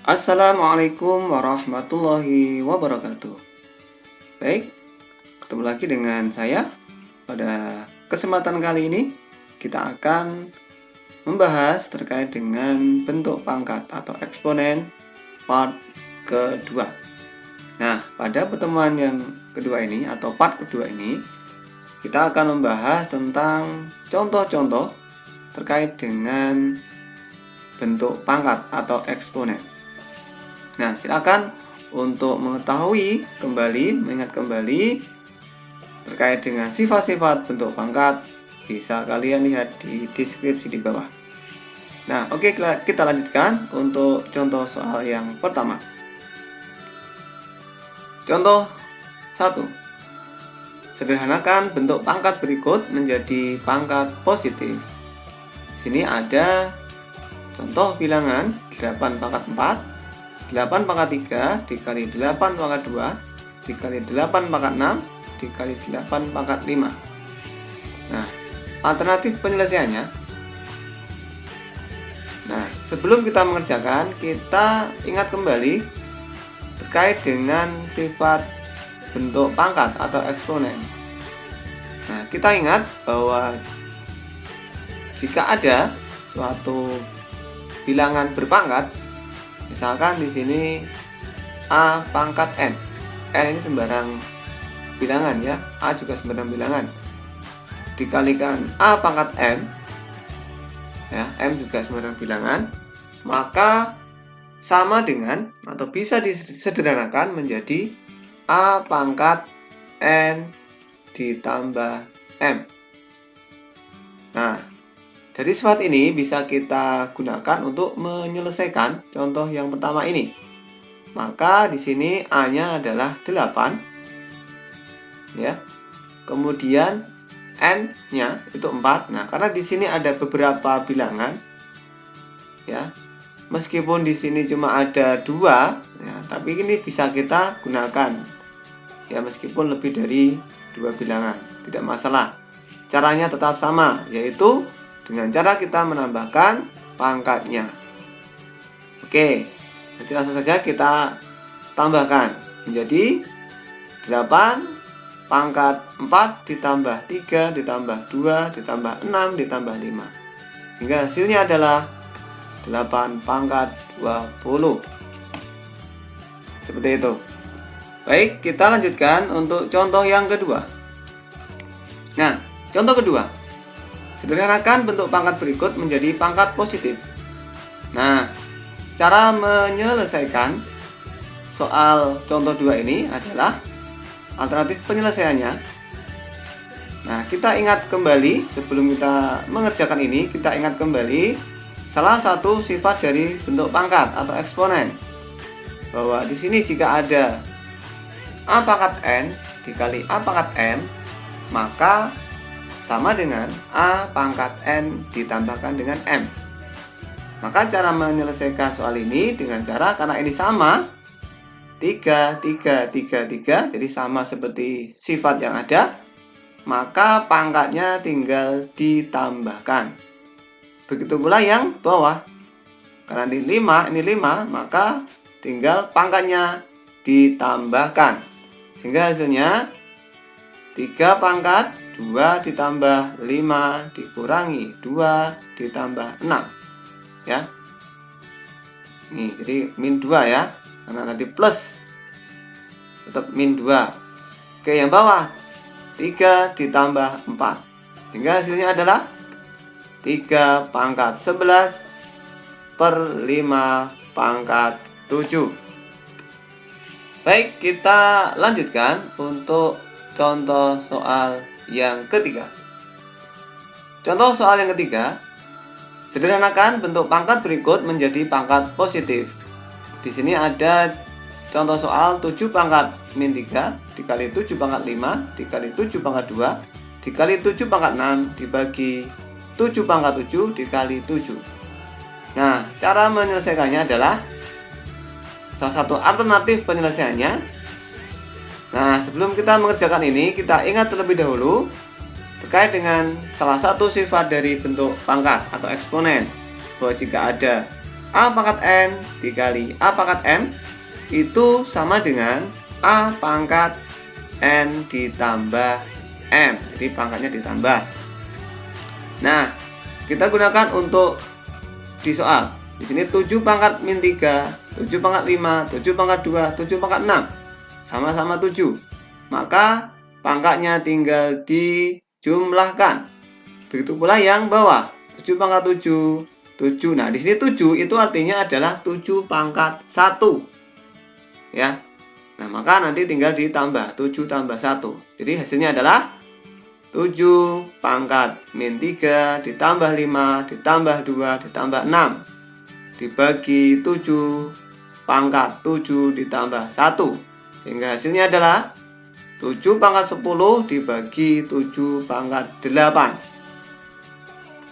Assalamualaikum warahmatullahi wabarakatuh. Baik, ketemu lagi dengan saya. Pada kesempatan kali ini, kita akan membahas terkait dengan bentuk pangkat atau eksponen part kedua. Nah, pada pertemuan yang kedua ini atau part kedua ini, kita akan membahas tentang contoh-contoh terkait dengan bentuk pangkat atau eksponen. Nah, silakan untuk mengingat kembali terkait dengan sifat-sifat bentuk pangkat, bisa kalian lihat di deskripsi di bawah. Nah, oke, kita lanjutkan untuk contoh soal yang pertama. Contoh 1. Sederhanakan bentuk pangkat berikut menjadi pangkat positif. Di sini ada contoh bilangan 8 pangkat 4, 8 pangkat 3 dikali 8 pangkat 2 dikali 8 pangkat 6 dikali 8 pangkat 5. Nah, alternatif penyelesaiannya. Nah, sebelum kita mengerjakan, kita ingat kembali terkait dengan sifat bentuk pangkat atau eksponen. Nah, kita ingat bahwa jika ada suatu bilangan berpangkat, misalkan di sini A pangkat N. N ini sembarang bilangan ya, A juga sembarang bilangan. Dikalikan A pangkat M, ya, M juga sembarang bilangan, maka sama dengan atau bisa disederhanakan menjadi A pangkat N ditambah M. Nah, dari sifat ini bisa kita gunakan untuk menyelesaikan contoh yang pertama ini. Maka di sini A-nya adalah 8. Ya. Kemudian N-nya itu 4. Nah, karena di sini ada beberapa bilangan, ya. Meskipun di sini cuma ada 2, ya, tapi ini bisa kita gunakan. Ya, meskipun lebih dari 2 bilangan, tidak masalah. Caranya tetap sama, yaitu dengan cara kita menambahkan pangkatnya. Oke, jadi langsung saja kita tambahkan menjadi 8 pangkat 4 ditambah 3 ditambah 2 ditambah 6 ditambah 5. Sehingga hasilnya adalah 8 pangkat 20. Seperti itu. Baik, kita lanjutkan untuk contoh yang kedua. Nah, contoh kedua. Sederhanakan bentuk pangkat berikut menjadi pangkat positif. Nah, cara menyelesaikan soal contoh 2 ini adalah alternatif penyelesaiannya. Nah, kita ingat kembali sebelum kita mengerjakan ini, kita ingat kembali salah satu sifat dari bentuk pangkat atau eksponen. Bahwa di sini jika ada A pangkat N dikali A pangkat M, maka sama dengan A pangkat N ditambahkan dengan M. Maka cara menyelesaikan soal ini dengan cara, karena ini sama 3, 3, 3, 3, jadi sama seperti sifat yang ada, maka pangkatnya tinggal ditambahkan. Begitu pula yang bawah, karena ini 5, maka tinggal pangkatnya ditambahkan. Sehingga hasilnya 3 pangkat 2 ditambah 5 dikurangi 2 ditambah 6. Ya. Nih, jadi min 2 ya. Karena tadi plus, tetap min 2. Oke, yang bawah 3 ditambah 4. Sehingga hasilnya adalah 3 pangkat 11 per 5 pangkat 7. Baik, kita lanjutkan untuk contoh soal yang ketiga. Contoh soal yang ketiga. Sederhanakan bentuk pangkat berikut menjadi pangkat positif. Di sini ada contoh soal 7 pangkat min 3 dikali 7 pangkat 5 dikali 7 pangkat 2 dikali 7 pangkat 6 dibagi 7 pangkat 7 dikali 7. Nah, cara menyelesaikannya adalah salah satu alternatif penyelesaiannya. Nah, sebelum kita mengerjakan ini, kita ingat terlebih dahulu terkait dengan salah satu sifat dari bentuk pangkat atau eksponen, bahwa jika ada A pangkat N dikali A pangkat M itu sama dengan A pangkat N ditambah M. Jadi pangkatnya ditambah. Nah, kita gunakan untuk di soal. Di sini 7 pangkat min 3, 7 pangkat 5, 7 pangkat 2, 7 pangkat 6. Sama-sama 7. Maka pangkatnya tinggal dijumlahkan. Begitu pula yang bawah. 7 pangkat 7, 7. Nah, di sini 7 itu artinya adalah 7 pangkat 1. Ya. Nah, maka nanti tinggal ditambah 7 tambah 1. Jadi hasilnya adalah 7 pangkat min 3 ditambah 5 ditambah 2 ditambah 6 dibagi 7 pangkat 7 ditambah 1. Sehingga hasilnya adalah 7 pangkat 10 dibagi 7 pangkat 8.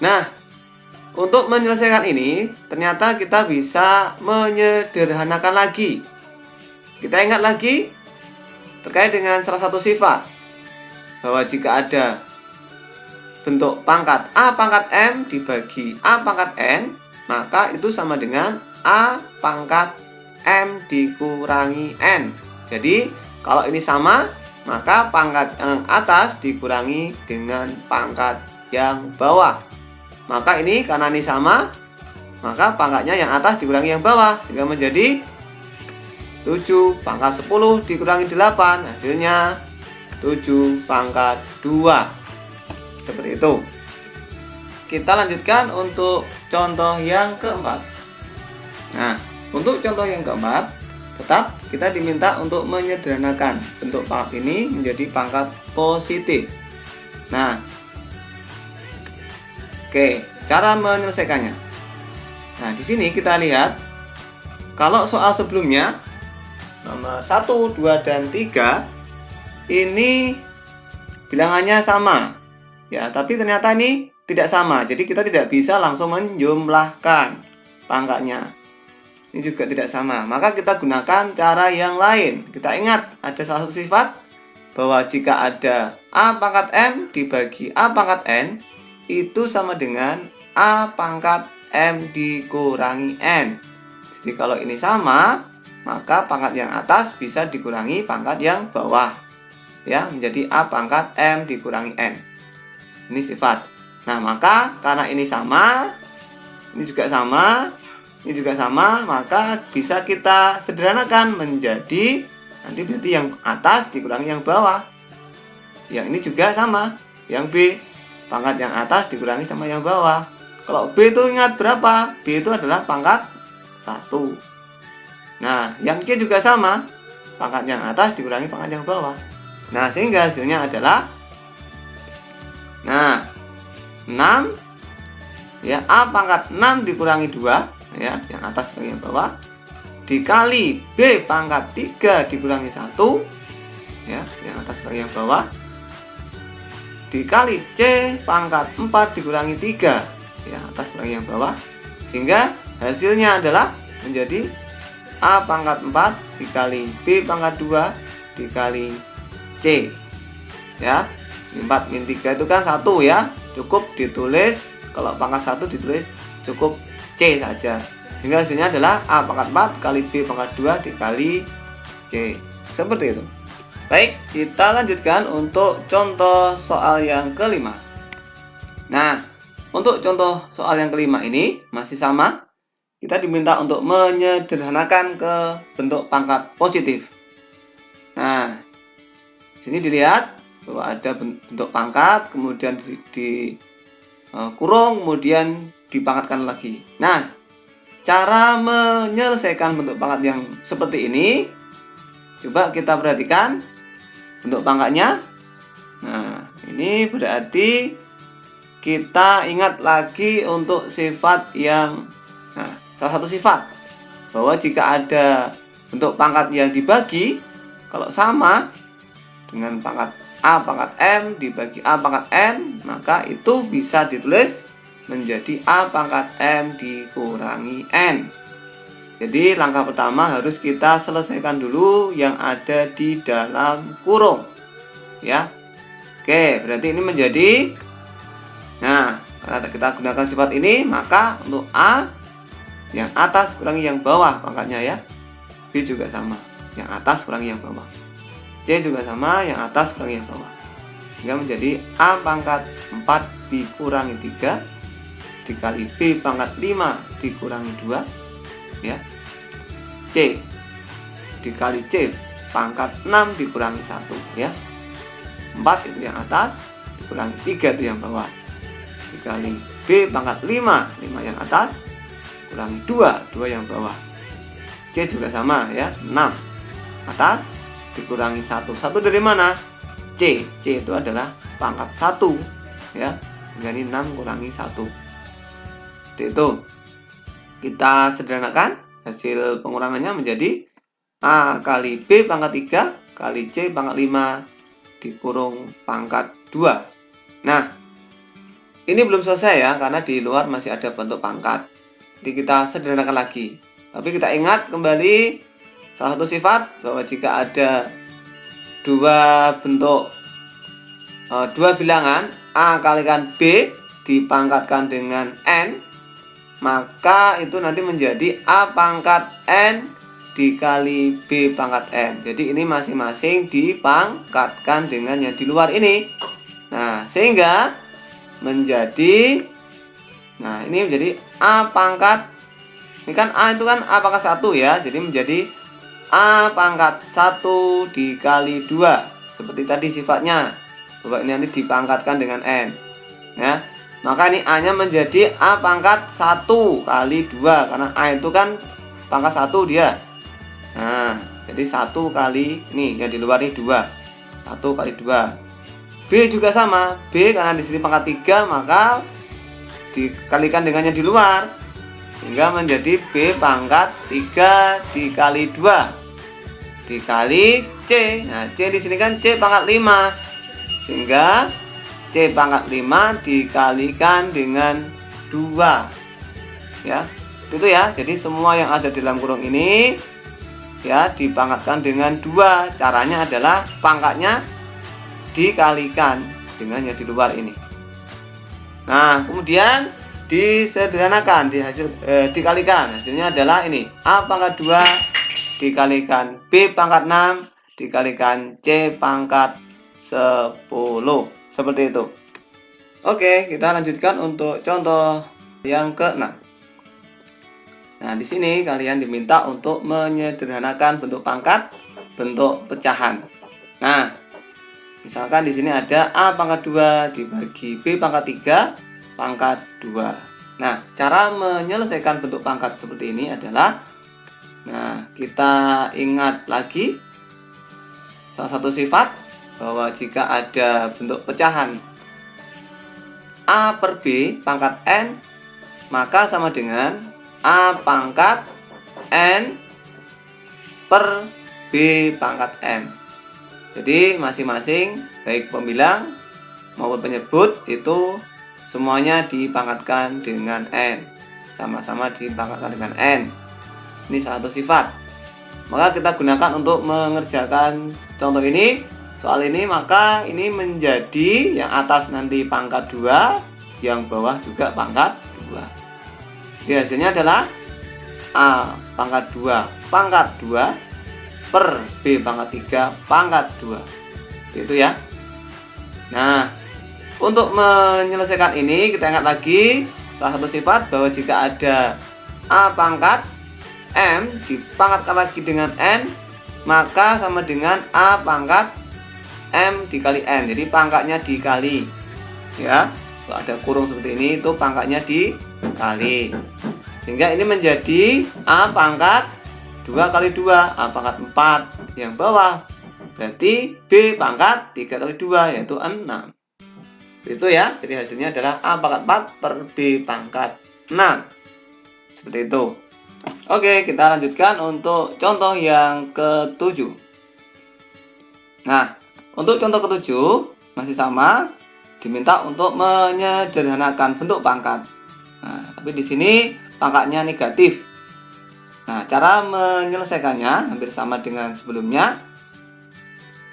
Nah, untuk menyelesaikan ini ternyata kita bisa menyederhanakan lagi. Kita ingat lagi terkait dengan salah satu sifat, bahwa jika ada bentuk pangkat A pangkat M dibagi A pangkat N, maka itu sama dengan A pangkat M dikurangi N. Jadi kalau ini sama, maka pangkat yang atas dikurangi dengan pangkat yang bawah. Maka ini karena ini sama, maka pangkatnya yang atas dikurangi yang bawah, sehingga menjadi 7 pangkat 10 dikurangi 8, hasilnya 7 pangkat 2. Seperti itu. Kita lanjutkan untuk contoh yang keempat. Nah, untuk contoh yang keempat, tetap kita diminta untuk menyederhanakan bentuk pangkat ini menjadi pangkat positif. Nah, oke, cara menyelesaikannya. Nah, di sini kita lihat, kalau soal sebelumnya nomor 1, 2, dan 3 ini bilangannya sama ya, tapi ternyata ini tidak sama. Jadi kita tidak bisa langsung menjumlahkan pangkatnya. Ini juga tidak sama. Maka kita gunakan cara yang lain. Kita ingat ada salah satu sifat bahwa jika ada A pangkat M dibagi A pangkat N itu sama dengan A pangkat M dikurangi N. Jadi kalau ini sama, maka pangkat yang atas bisa dikurangi pangkat yang bawah, ya, menjadi A pangkat M dikurangi N. Ini sifat. Nah, maka karena ini sama, ini juga sama, ini juga sama, maka bisa kita sederhanakan menjadi, nanti berarti yang atas dikurangi yang bawah. Yang ini juga sama, yang B, pangkat yang atas dikurangi sama yang bawah. Kalau B itu ingat berapa? B itu adalah pangkat 1. Nah, yang C juga sama, pangkat yang atas dikurangi pangkat yang bawah. Nah, sehingga hasilnya adalah 6 ya, A pangkat 6 dikurangi 2 ya, yang atas dikurangi yang bawah, dikali B pangkat 3 dikurangi 1 ya, yang atas dikurangi yang bawah, dikali C pangkat 4 dikurangi 3 ya, atas dikurangi yang bawah, sehingga hasilnya adalah menjadi A pangkat 4 dikali B pangkat 2 dikali C ya. 4 min 3 itu kan 1 ya, cukup ditulis, kalau pangkat 1 ditulis cukup C saja, sehingga hasilnya adalah A pangkat 4 kali B pangkat 2 dikali C. Seperti itu. Baik, kita lanjutkan untuk contoh soal yang kelima. Nah, untuk contoh soal yang kelima ini masih sama. Kita diminta untuk menyederhanakan ke bentuk pangkat positif. Nah, sini dilihat bahwa ada bentuk pangkat, kemudian kurung, kemudian dipangkatkan lagi. Nah, cara menyelesaikan bentuk pangkat yang seperti ini, coba kita perhatikan bentuk pangkatnya. Nah, ini berarti kita ingat lagi untuk sifat yang, nah, salah satu sifat bahwa jika ada bentuk pangkat yang dibagi, kalau sama dengan pangkat A pangkat M dibagi A pangkat N, maka itu bisa ditulis menjadi A pangkat M dikurangi N. Jadi langkah pertama harus kita selesaikan dulu yang ada di dalam kurung ya. Oke, berarti ini menjadi, nah, karena kita gunakan sifat ini, maka untuk A Yang atas kurangi yang bawah pangkatnya ya. B juga sama, yang atas kurangi yang bawah. C juga sama, yang atas kurangi yang bawah. Sehingga menjadi A pangkat 4 dikurangi 3 dikali B pangkat 5 dikurangi 2 ya. C dikali C pangkat 6 dikurangi 1 ya. 4 itu yang atas dikurangi 3 itu yang bawah. Dikali B pangkat 5 yang atas kurangi 2 yang bawah. C juga sama ya, 6 atas dikurangi 1 dari mana? C itu adalah pangkat 1 ya. Jadi 6 kurangi 1. Itu kita sederhanakan, hasil pengurangannya menjadi A kali B pangkat 3 kali C pangkat 5 dikurung pangkat 2. Nah, ini belum selesai ya, karena di luar masih ada bentuk pangkat. Jadi kita sederhanakan lagi. Tapi kita ingat kembali salah satu sifat bahwa jika ada dua bilangan A kalikan B dipangkatkan dengan N, maka itu nanti menjadi A pangkat N dikali B pangkat N. Jadi ini masing-masing dipangkatkan dengan yang di luar ini. Nah, sehingga menjadi, nah ini menjadi A pangkat, ini kan A itu kan A pangkat 1 ya. Jadi menjadi A pangkat 1 dikali 2. Seperti tadi sifatnya, bahwa ini nanti dipangkatkan dengan N ya. Maka ini A nya menjadi A pangkat 1 kali 2, karena A itu kan pangkat 1 dia. Nah, jadi 1 kali, ini yang di luar ini 2, 1 kali 2. B juga sama, B karena di sini pangkat 3 maka dikalikan dengan yang di luar, sehingga menjadi B pangkat 3 dikali 2 dikali C. Nah, C di sini kan C pangkat 5, sehingga C pangkat 5 dikalikan dengan 2 ya. Itu ya. Jadi semua yang ada di dalam kurung ini ya dipangkatkan dengan 2. Caranya adalah pangkatnya dikalikan dengan yang di luar ini. Nah, kemudian disederhanakan, dikalikan. Hasilnya adalah ini, A pangkat 2 dikalikan B pangkat 6 dikalikan C pangkat 10. Seperti itu. Oke, kita lanjutkan untuk contoh yang ke-6. Nah, di sini kalian diminta untuk menyederhanakan bentuk pangkat, bentuk pecahan. Nah, misalkan di sini ada A pangkat 2 dibagi B pangkat 3 pangkat 2. Nah, cara menyelesaikan bentuk pangkat seperti ini adalah, nah, kita ingat lagi salah satu sifat bahwa jika ada bentuk pecahan A per B pangkat N, maka sama dengan A pangkat N per B pangkat N. Jadi masing-masing baik pembilang maupun penyebut itu semuanya dipangkatkan dengan N, sama-sama dipangkatkan dengan N. Ini salah satu sifat. Maka kita gunakan untuk mengerjakan contoh ini, soal ini. Maka ini menjadi yang atas nanti pangkat 2, yang bawah juga pangkat 2. Jadi hasilnya adalah A pangkat 2 pangkat 2 per B pangkat 3 pangkat 2. Itu ya. Nah, untuk menyelesaikan ini kita ingat lagi salah satu sifat bahwa jika ada A pangkat M dipangkatkan lagi dengan N, maka sama dengan A pangkat M dikali N. Jadi pangkatnya dikali ya. Kalau ada kurung seperti ini itu pangkatnya dikali, sehingga ini menjadi A pangkat 2 kali 2, A pangkat 4 yang bawah, berarti B pangkat 3 kali 2 yaitu 6. Itu ya. Jadi hasilnya adalah A pangkat 4 per B pangkat 6. Seperti itu. Oke, kita lanjutkan untuk contoh yang ke-7. Nah, untuk contoh ke-7 masih sama, diminta untuk menyederhanakan bentuk pangkat. Nah, tapi di sini pangkatnya negatif. Nah, cara menyelesaikannya hampir sama dengan sebelumnya.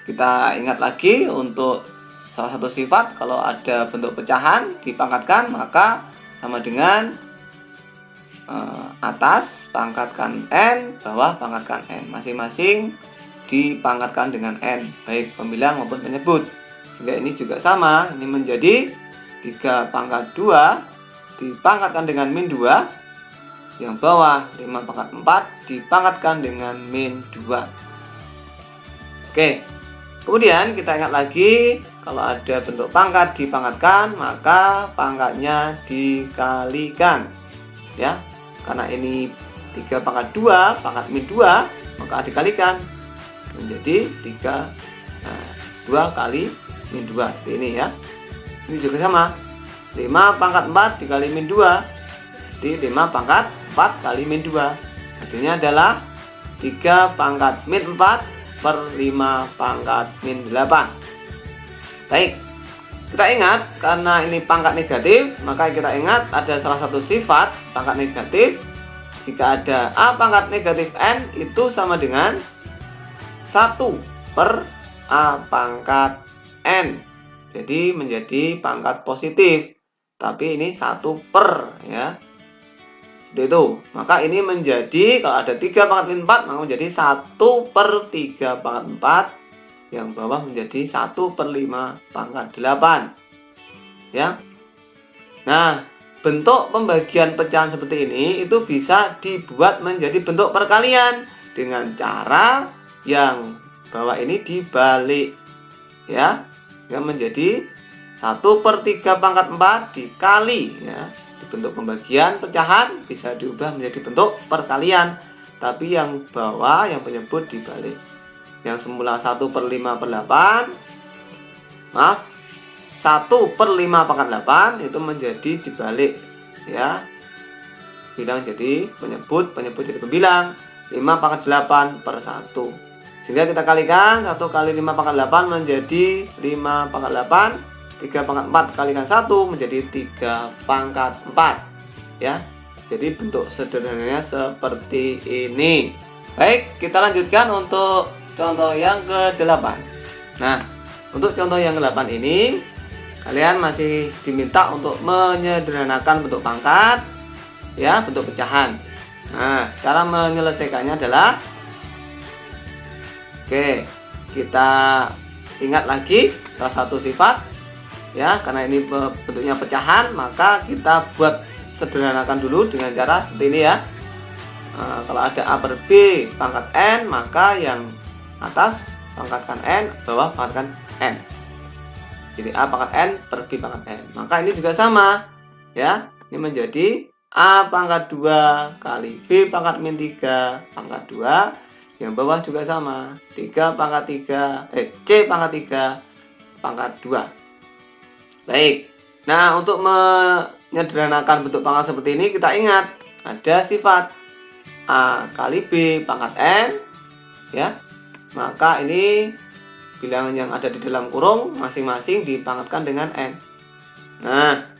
Kita ingat lagi untuk salah satu sifat, kalau ada bentuk pecahan dipangkatkan maka sama dengan atas pangkatkan N, bawah pangkatkan N. Masing-masing dipangkatkan dengan N, baik pembilang maupun penyebut. Sehingga ini juga sama, ini menjadi 3 pangkat 2 dipangkatkan dengan min 2. Yang bawah 5 pangkat 4 dipangkatkan dengan min 2. Oke, kemudian kita ingat lagi, kalau ada bentuk pangkat dipangkatkan, maka pangkatnya dikalikan. Ya, karena ini 3 pangkat 2, pangkat min 2, maka dikalikan menjadi 2 kali min 2. Seperti ini ya. Ini juga sama. 5 pangkat 4 dikali min 2. Jadi 5 pangkat 4 kali min 2. Hasilnya adalah 3 pangkat min 4 per 5 pangkat min 8. Baik. Kita ingat, karena ini pangkat negatif, maka kita ingat ada salah satu sifat pangkat negatif. Jika ada A pangkat negatif N, itu sama dengan 1 per A pangkat N. Jadi menjadi pangkat positif. Tapi ini 1 per ya. Seperti itu. Maka ini menjadi, kalau ada 3 pangkat min 4, maka menjadi 1 per 3 pangkat 4. Yang bawah menjadi 1 per 5 pangkat 8. Ya. Nah, bentuk pembagian pecahan seperti ini itu bisa dibuat menjadi bentuk perkalian dengan cara yang bawah ini dibalik. Ya. Yang menjadi 1 per 3 pangkat 4 dikali ya. Di bentuk pembagian pecahan bisa diubah menjadi bentuk perkalian. Tapi yang bawah, yang penyebut dibalik. Yang semula 1 per 5 per 8, maaf, 1 per 5 pangkat 8 itu menjadi dibalik ya. Bilang jadi penyebut jadi pembilang. 5 pangkat 8 per 1. Sehingga kita kalikan 1 kali 5 pangkat 8 menjadi 5 pangkat 8. 3 pangkat 4 kalikan 1 menjadi 3 pangkat 4 ya. Jadi bentuk sederhananya seperti ini. Baik, kita lanjutkan untuk contoh yang ke-8. Nah, untuk contoh yang ke-8 ini, kalian masih diminta untuk menyederhanakan bentuk pangkat, ya, bentuk pecahan. Nah, cara menyelesaikannya adalah, oke, kita ingat lagi salah satu sifat, ya, karena ini bentuknya pecahan, maka kita buat sederhanakan dulu dengan cara seperti ini ya. Kalau ada A per B pangkat N, maka yang atas pangkatkan N, bawah pangkatkan N. Jadi A pangkat N per B pangkat N. Maka ini juga sama ya. Ini menjadi A pangkat 2 kali B pangkat min 3 pangkat 2. Yang bawah juga sama, 3 pangkat 3 C pangkat 3 pangkat 2. Baik. Nah, untuk menyederhanakan bentuk pangkat seperti ini, kita ingat ada sifat A kali B pangkat N ya. Maka ini bilangan yang ada di dalam kurung masing-masing dipangkatkan dengan N. Nah,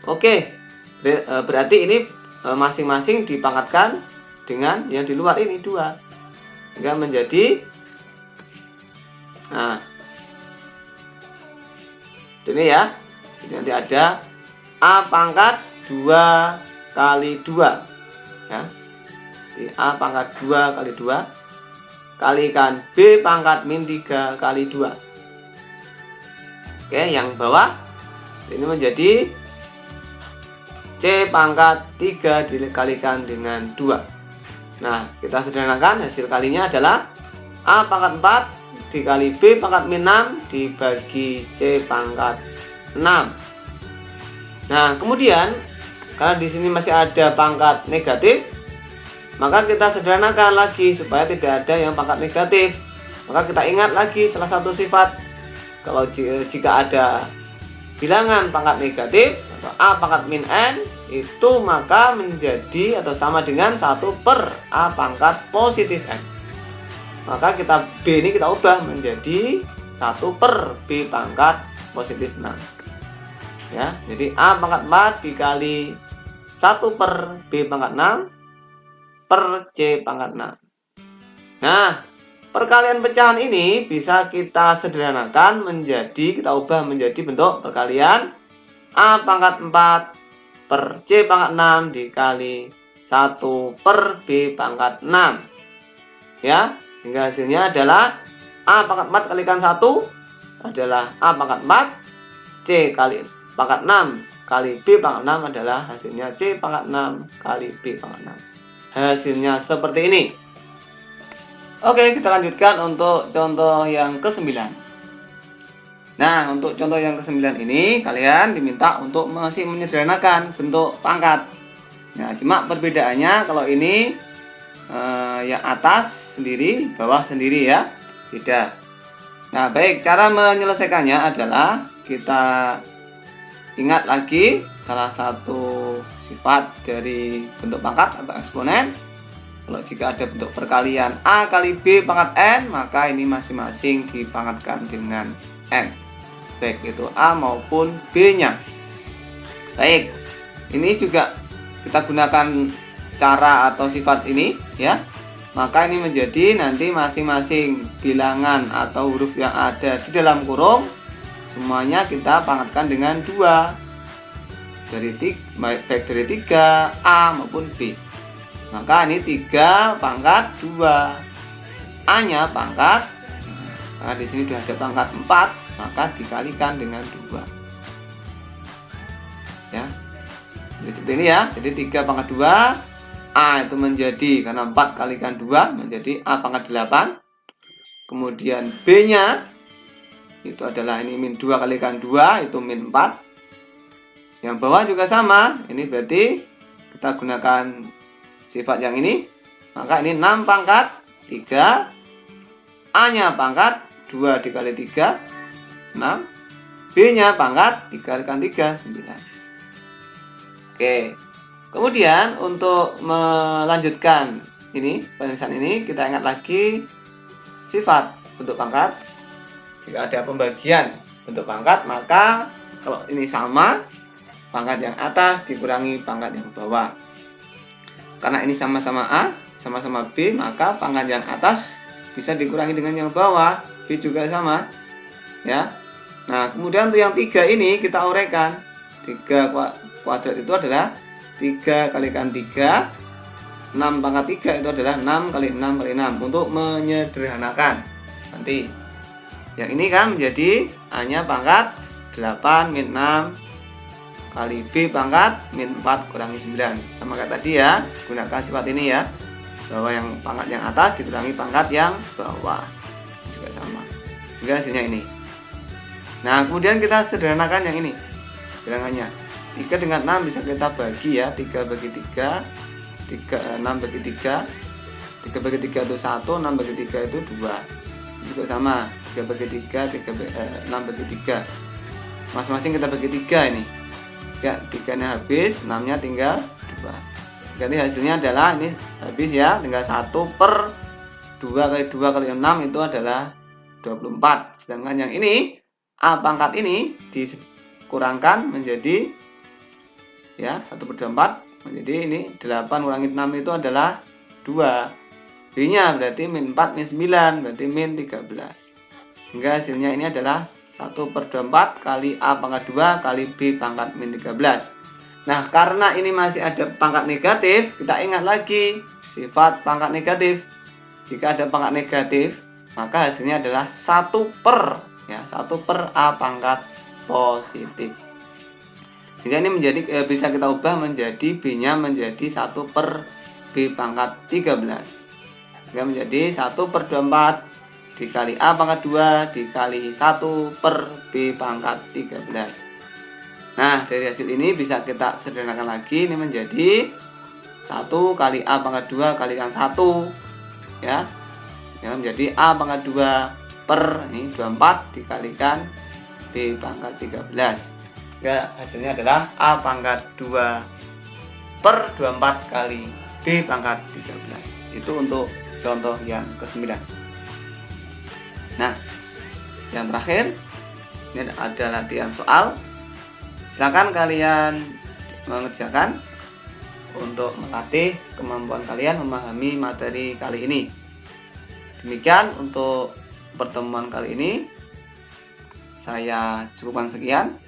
oke. Berarti ini masing-masing dipangkatkan dengan yang di luar ini 2. Sehingga menjadi, nah, ini ya. Jadi nanti ada A pangkat 2 kali 2 ya. Jadi A pangkat 2 kali 2 kalikan B pangkat min 3 kali 2. Oke, yang bawah ini menjadi C pangkat 3 dikalikan dengan 2. Nah, kita sederhanakan, hasil kalinya adalah A pangkat 4 dikali B pangkat min 6 dibagi C pangkat 6. Nah, kemudian karena di sini masih ada pangkat negatif, maka kita sederhanakan lagi supaya tidak ada yang pangkat negatif. Maka kita ingat lagi salah satu sifat. Kalau jika ada bilangan pangkat negatif atau A pangkat min N, itu maka menjadi atau sama dengan 1 per A pangkat positif N. Maka kita B ini kita ubah menjadi 1 per B pangkat positif 6 ya. Jadi A pangkat 4 dikali 1 per B pangkat 6 per C pangkat 6. Nah, perkalian pecahan ini bisa kita sederhanakan menjadi, kita ubah menjadi bentuk perkalian A pangkat 4 per C pangkat 6 dikali 1 per B pangkat 6. Ya, sehingga hasilnya adalah A pangkat 4 kalikan 1 adalah A pangkat 4, C kali pangkat 6 kali B pangkat 6 adalah hasilnya C pangkat 6 kali B pangkat 6. Hasilnya seperti ini. Oke, kita lanjutkan untuk contoh yang ke-9. Nah, untuk contoh yang ke-9 ini kalian diminta untuk masih menyederhanakan bentuk pangkat. Nah, cuma perbedaannya kalau ini yang atas sendiri, bawah sendiri ya, beda. Nah, baik, cara menyelesaikannya adalah kita ingat lagi salah satu sifat dari bentuk pangkat atau eksponen. Kalau jika ada bentuk perkalian A kali B pangkat N, maka ini masing-masing dipangkatkan dengan N, baik itu A maupun B-nya. Baik, ini juga kita gunakan cara atau sifat ini ya. Maka ini menjadi nanti masing-masing bilangan atau huruf yang ada di dalam kurung semuanya kita pangkatkan dengan 2 baik dari 3 A maupun B. Maka ini 3 pangkat 2, A nya pangkat, karena di sini sudah ada pangkat 4, maka dikalikan dengan 2 ya. Jadi seperti ini ya. Jadi 3 pangkat 2, A itu menjadi, karena 4 kalikan 2 menjadi A pangkat 8. Kemudian B nya itu adalah ini min 2 kalikan 2 itu min 4. Yang bawah juga sama, ini berarti kita gunakan sifat yang ini, maka ini 6 pangkat 3, A nya pangkat 2 dikali 3 6, B nya pangkat 3 kalikan 3 9. Oke, kemudian untuk melanjutkan ini penulisan ini, kita ingat lagi sifat bentuk pangkat. Jika ada pembagian bentuk pangkat, maka kalau ini sama, pangkat yang atas dikurangi pangkat yang bawah. Karena ini sama-sama A, sama-sama B, maka pangkat yang atas bisa dikurangi dengan yang bawah, B juga sama ya. Nah, kemudian untuk yang 3 ini kita uraikan. 3 kuadrat itu adalah 3 kalikan 3, 6 pangkat 3 itu adalah 6 kali 6 kali 6 untuk menyederhanakan. Nanti yang ini kan menjadi A nya pangkat 8 min 6 kali B pangkat min 4 kurangi 9. Sama kayak tadi ya, gunakan sifat ini ya, bahwa yang pangkat yang atas dikurangi pangkat yang bawah, juga sama, sehingga hasilnya ini. Nah, kemudian kita sederhanakan yang ini bilangannya. 3 dengan 6 bisa kita bagi ya, 3 bagi 3, 6 bagi 3, 3 bagi 3 itu 1, 6 bagi 3 itu 2, juga sama, 3 bagi 3, 6 bagi 3, masing-masing kita bagi 3 ini ya. 3 nya habis, 6 nya tinggal 2. Jadi hasilnya adalah ini habis ya, tinggal 1 per 2 kali 2 kali 6 itu adalah 24. Sedangkan yang ini A pangkat ini dikurangkan menjadi ya 1 per 24, menjadi ini 8 kurangi 6 itu adalah 2. B nya berarti min 4 min 9 berarti min 13. Hingga hasilnya ini adalah 1 per 24 kali A pangkat 2 kali B pangkat min 13. Nah, karena ini masih ada pangkat negatif, kita ingat lagi sifat pangkat negatif. Jika ada pangkat negatif, maka hasilnya adalah 1 per ya, 1 per A pangkat positif. Sehingga ini menjadi bisa kita ubah menjadi B nya menjadi 1 per B pangkat 13. Sehingga menjadi 1 per 24 dikali A pangkat 2 dikali 1 per B pangkat 13. Nah, dari hasil ini bisa kita sederhanakan lagi, ini menjadi 1 kali A pangkat 2 kalikan 1 ya. Ya, menjadi A pangkat 2 per ini 24 dikalikan B pangkat 13. Ya, hasilnya adalah A pangkat 2 per 24 kali B pangkat 13. Itu untuk contoh yang ke-9. Nah, yang terakhir ini ada latihan soal. Silakan kalian mengerjakan untuk melatih kemampuan kalian memahami materi kali ini. Demikian untuk pertemuan kali ini. Saya cukupkan sekian.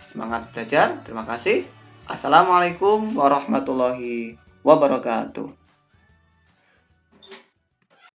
Semangat belajar. Terima kasih. Assalamualaikum warahmatullahi wabarakatuh. wabarakatuh.